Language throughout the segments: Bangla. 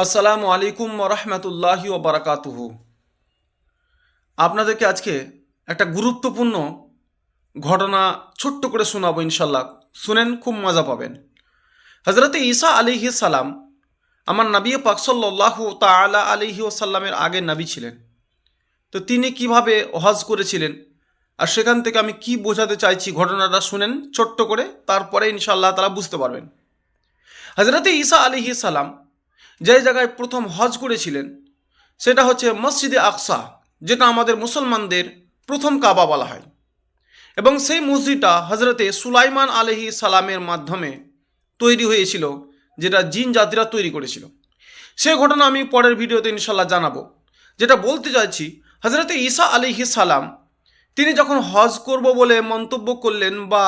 আসসালামু আলাইকুম রহমতুল্লাহি ও বারাকাতুহু। আপনাদেরকে আজকে একটা গুরুত্বপূর্ণ ঘটনা ছোট্ট করে শোনাবো, ইনশাল্লাহ শুনেন, খুব মজা পাবেন। হজরত ঈসা আলাইহিস সালাম আমার নবী পাক সাল্লাল্লাহু তাআলা আলাইহি ওয়াসাল্লামের আগের নবী ছিলেন। তো তিনি কিভাবে হজ করেছিলেন আর সেখান থেকে আমি কি বোঝাতে চাইছি ঘটনাটা শুনেন ছোট্ট করে, তারপরে ইনশাআল্লাহ তাআলা বুঝতে পারবেন। হজরত ঈসা আলাইহিস সালাম যে জায়গায় প্রথম হজ করেছিলেন সেটা হচ্ছে মসজিদে আকসা, যেটা আমাদের মুসলমানদের প্রথম কাবা বলা হয়। এবং সেই মসজিদটা হজরতে সুলাইমান আলাইহিস সালামের মাধ্যমে তৈরি হয়েছিল, যেটা জিন জাতিরা তৈরি করেছিল। সে ঘটনা আমি পরের ভিডিওতে ইনশাল্লাহ জানাবো। যেটা বলতে চাইছি, হজরতে ঈসা আলাইহিস সালাম তিনি যখন হজ করব বলে মন্তব্য করলেন বা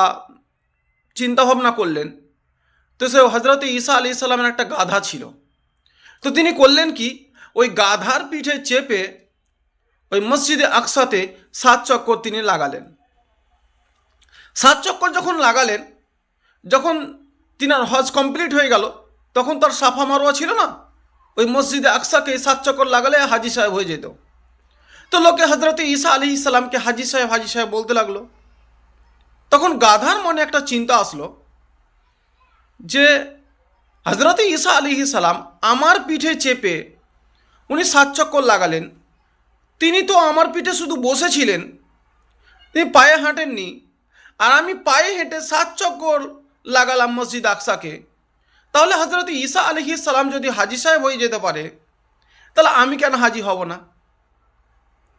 চিন্তাভাবনা করলেন, তো সে হজরতে ঈসা আলাইহিস সালামের একটা গাধা ছিল। তো তিনি করলেন কি, ওই গাধার পিঠে চেপে ওই মসজিদে আকসাতে 7 চক্কর তিনি লাগালেন। 7 চক্কর যখন লাগালেন, যখন তিনার হজ কমপ্লিট হয়ে গেল, তখন তার সাফা মারোয়া ছিল না, ওই মসজিদে আকসাকে 7 চক্কর লাগালে হাজি সাহেব হয়ে যেত। তো লোকে হজরতে ঈসা আলাইহিস সালামকে হাজি সাহেব বলতে লাগলো। তখন গাধার মনে একটা চিন্তা আসলো যে হজরতে ঈসা আলাইহিস সালাম আমার পিঠে চেপে উনি 7 চক্কর লাগালেন, তিনি তো আমার পিঠে শুধু বসেছিলেন, তিনি পায়ে হাঁটেননি, আর আমি পায়ে হেঁটে 7 চক্কর লাগালাম মসজিদ আকসাকে। তাহলে হজরতে ঈসা আলাইহিস সালাম যদি হাজি সাহেব হয়ে যেতে পারে, তাহলে আমি কেন হাজি হব না?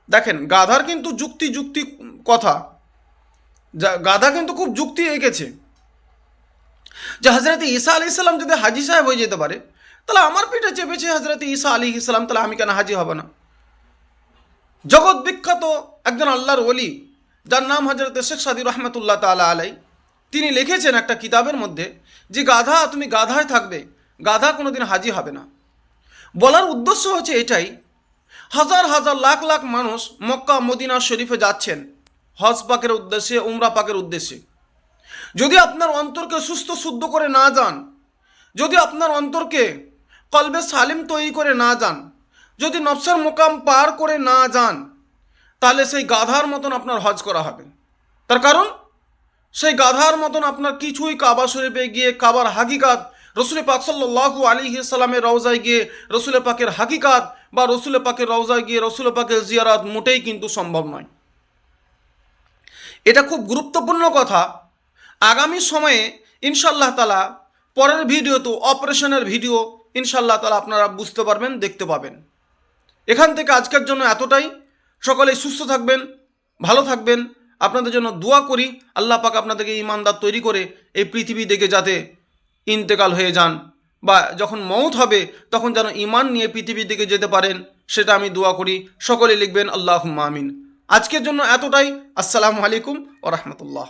দেখেন, গাধার কিন্তু যুক্তি কথা, গাধা কিন্তু খুব যুক্তি এঁকেছে যে হজরতে ঈসা আলাইহিস সালাম যদি হাজি সাহেব হয়ে যেতে পারে, তাহলে আমার পিঠে চেপেছে হজরতে ঈসা আলাইহিস সালাম, তাহলে আমি কেন হাজি হব না? জগৎ বিখ্যাত একজন আল্লাহর ওলি, যার নাম হজরত শেখ সাদি রহমতুল্লাহ তাআলা আলাই, তিনি লিখেছেন একটা কিতাবের মধ্যে যে গাধা, তুমি গাধায় থাকবে, গাধা কোনোদিন হাজি হবে না। বলার উদ্দেশ্য হচ্ছে এটাই, হাজার হাজার লাখ লাখ মানুষ মক্কা মদিনা শরীফে যাচ্ছেন হজ পাকের উদ্দেশ্যে, উমরা পাকের উদ্দেশ্যে। যদি আপনার অন্তরকে সুস্থ শুদ্ধ করে না যান, যদি আপনার অন্তরকে কলবে সালিম তৈরি করে না যান, যদি নফসের মোকাম পার করে না যান, তাহলে সেই গাধার মতন আপনার হজ করা হবে। তার কারণ সেই গাধার মতন আপনার কিছুই কাবা শরীফে গিয়ে কাবার হাকিকাত, রসুল পাক সাল্লাল্লাহু আলাইহি সাল্লামের রওজায় গিয়ে রসুল পাকের হাকিকাত বা রসুল পাকের রওজায় গিয়ে রসুল পাকের জিয়ারাত মোটেই কিন্তু সম্ভব নয়। এটা খুব গুরুত্বপূর্ণ কথা। আগামী সময়ে ইনশাল্লাহ তাআলা পরের ভিডিও, তো অপারেশনের ভিডিও ইনশাল্লাহ তাআলা আপনারা বুঝতে পারবেন, দেখতে পাবেন। এখান থেকে আজকের জন্য এতটাই। সকলেই সুস্থ থাকবেন, ভালো থাকবেন। আপনাদের জন্য দোয়া করি, আল্লাহ পাক আপনাদেরকে ইমানদার তৈরি করে এই পৃথিবী থেকে যাতে ইন্তেকাল হয়ে যান, বা যখন মওত হবে তখন যেন ইমান নিয়ে পৃথিবী থেকে যেতে পারেন, সেটা আমি দোয়া করি। সকলে লিখবেন আল্লাহুম্মা আমিন। আজকের জন্য এতটাই। আসসালামু আলাইকুম ওয়া রাহমাতুল্লাহ।